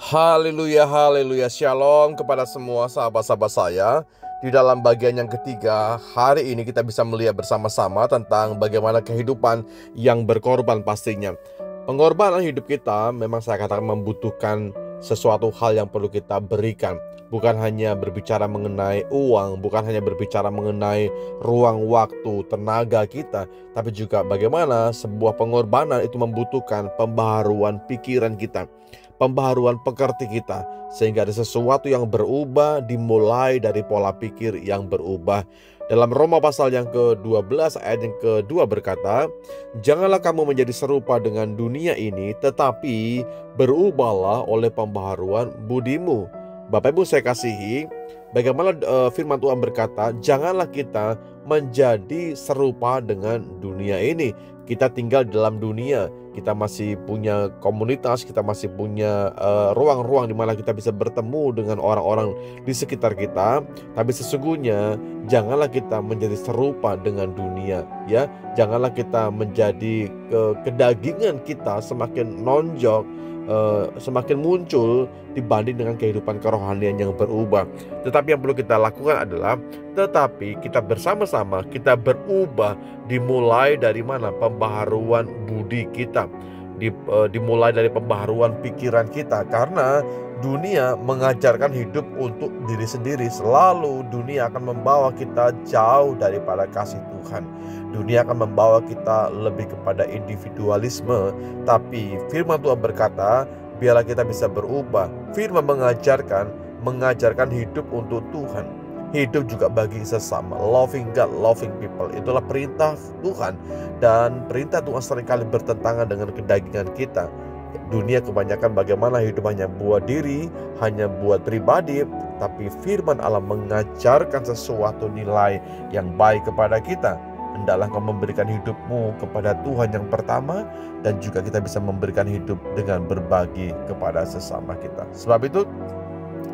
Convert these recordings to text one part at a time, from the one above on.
Haleluya, haleluya, shalom kepada semua sahabat-sahabat saya. Di dalam bagian yang ketiga, hari ini kita bisa melihat bersama-sama tentang bagaimana kehidupan yang berkorban pastinya. Pengorbanan hidup kita memang saya katakan membutuhkan sesuatu hal yang perlu kita berikan. Bukan hanya berbicara mengenai uang, bukan hanya berbicara mengenai ruang waktu, tenaga kita, tapi juga bagaimana sebuah pengorbanan itu membutuhkan pembaharuan pikiran kita, pembaharuan pekerti kita, sehingga ada sesuatu yang berubah dimulai dari pola pikir yang berubah. Dalam Roma pasal yang ke-12 ayat yang kedua berkata, "Janganlah kamu menjadi serupa dengan dunia ini, tetapi berubahlah oleh pembaharuan budimu." Bapak Ibu saya kasihi, bagaimana firman Tuhan berkata, janganlah kita menjadi serupa dengan dunia ini. Kita tinggal di dalam dunia, kita masih punya komunitas, kita masih punya ruang-ruang di mana kita bisa bertemu dengan orang-orang di sekitar kita. Tapi sesungguhnya janganlah kita menjadi serupa dengan dunia, ya. Janganlah kita menjadi kedagingan kita semakin nonjok, semakin muncul dibanding dengan kehidupan kerohanian yang berubah. Tetapi yang perlu kita lakukan adalah tetapi kita bersama-sama kita berubah dimulai dari mana? Pembaharuan budi kita, dimulai dari pembaharuan pikiran kita. Karena dunia mengajarkan hidup untuk diri sendiri. Selalu dunia akan membawa kita jauh daripada kasih Tuhan. Dunia akan membawa kita lebih kepada individualisme. Tapi firman Tuhan berkata, biarlah kita bisa berubah. Firman mengajarkan hidup untuk Tuhan, hidup juga bagi sesama. Loving God, loving people, itulah perintah Tuhan. Dan perintah Tuhan seringkali bertentangan dengan kedagingan kita. Dunia kebanyakan bagaimana hidup hanya buat diri, hanya buat pribadi. Tapi firman Allah mengajarkan sesuatu nilai yang baik kepada kita. Hendaklah kau memberikan hidupmu kepada Tuhan yang pertama, dan juga kita bisa memberikan hidup dengan berbagi kepada sesama kita. Sebab itu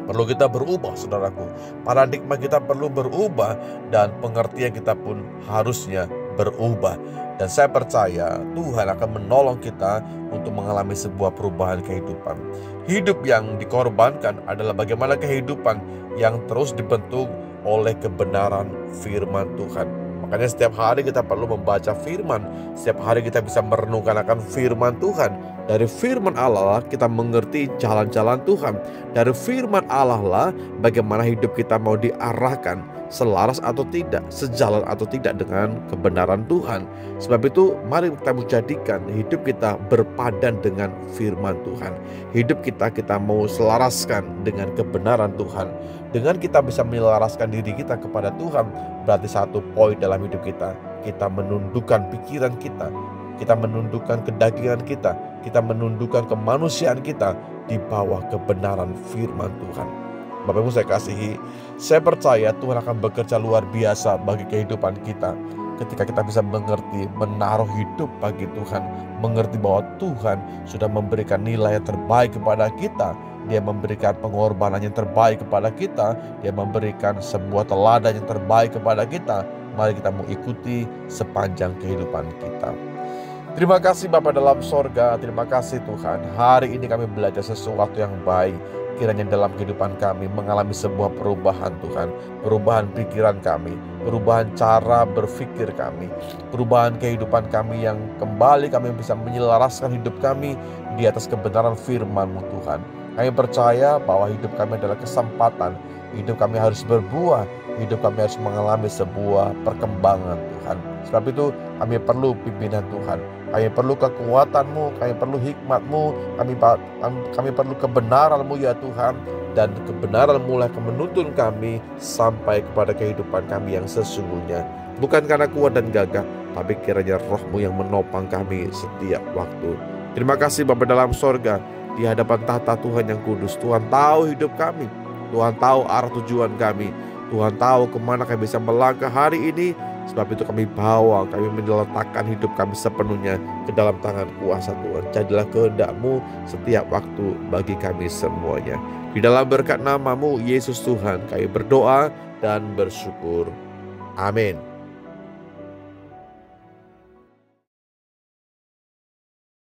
perlu kita berubah, saudaraku. Paradigma kita perlu berubah, dan pengertian kita pun harusnya berubah. Dan saya percaya Tuhan akan menolong kita untuk mengalami sebuah perubahan kehidupan. Hidup yang dikorbankan adalah bagaimana kehidupan yang terus dibentuk oleh kebenaran firman Tuhan. Makanya setiap hari kita perlu membaca firman. Setiap hari kita bisa merenungkan akan firman Tuhan. Dari firman Allah kita mengerti jalan-jalan Tuhan. Dari firman Allah lah bagaimana hidup kita mau diarahkan, selaras atau tidak, sejalan atau tidak dengan kebenaran Tuhan. Sebab itu mari kita jadikan hidup kita berpadan dengan firman Tuhan. Hidup kita mau selaraskan dengan kebenaran Tuhan. Dengan kita bisa menyelaraskan diri kita kepada Tuhan, berarti satu poin dalam hidup kita menundukkan pikiran kita menundukkan kedagingan kita menundukkan kemanusiaan kita di bawah kebenaran firman Tuhan. Bapak Ibu saya kasihi, saya percaya Tuhan akan bekerja luar biasa bagi kehidupan kita ketika kita bisa mengerti, menaruh hidup bagi Tuhan, mengerti bahwa Tuhan sudah memberikan nilai yang terbaik kepada kita. Dia memberikan pengorbanan yang terbaik kepada kita. Dia memberikan sebuah teladan yang terbaik kepada kita. Mari kita mengikuti sepanjang kehidupan kita. Terima kasih Bapa dalam sorga, terima kasih Tuhan. Hari ini kami belajar sesuatu yang baik. Kiranya dalam kehidupan kami mengalami sebuah perubahan Tuhan. Perubahan pikiran kami, perubahan cara berpikir kami, perubahan kehidupan kami yang kembali kami bisa menyelaraskan hidup kami di atas kebenaran firman-Mu Tuhan. Kami percaya bahwa hidup kami adalah kesempatan. Hidup kami harus berbuah. Hidup kami harus mengalami sebuah perkembangan Tuhan. Sebab itu kami perlu pimpinan Tuhan. Kami perlu kekuatan-Mu, kami perlu hikmat-Mu, kami perlu kebenaran-Mu ya Tuhan. Dan kebenaran-Mu lah akan menuntun kami sampai kepada kehidupan kami yang sesungguhnya. Bukan karena kuat dan gagah, tapi kiranya Roh-Mu yang menopang kami setiap waktu. Terima kasih Bapa dalam sorga. Di hadapan tahta Tuhan yang kudus, Tuhan tahu hidup kami, Tuhan tahu arah tujuan kami, Tuhan tahu kemana kami bisa melangkah hari ini. Sebab itu kami meletakkan hidup kami sepenuhnya ke dalam tangan kuasa Tuhan. Jadilah kehendak-Mu setiap waktu bagi kami semuanya. Di dalam berkat nama-Mu Yesus Tuhan kami berdoa dan bersyukur. Amin.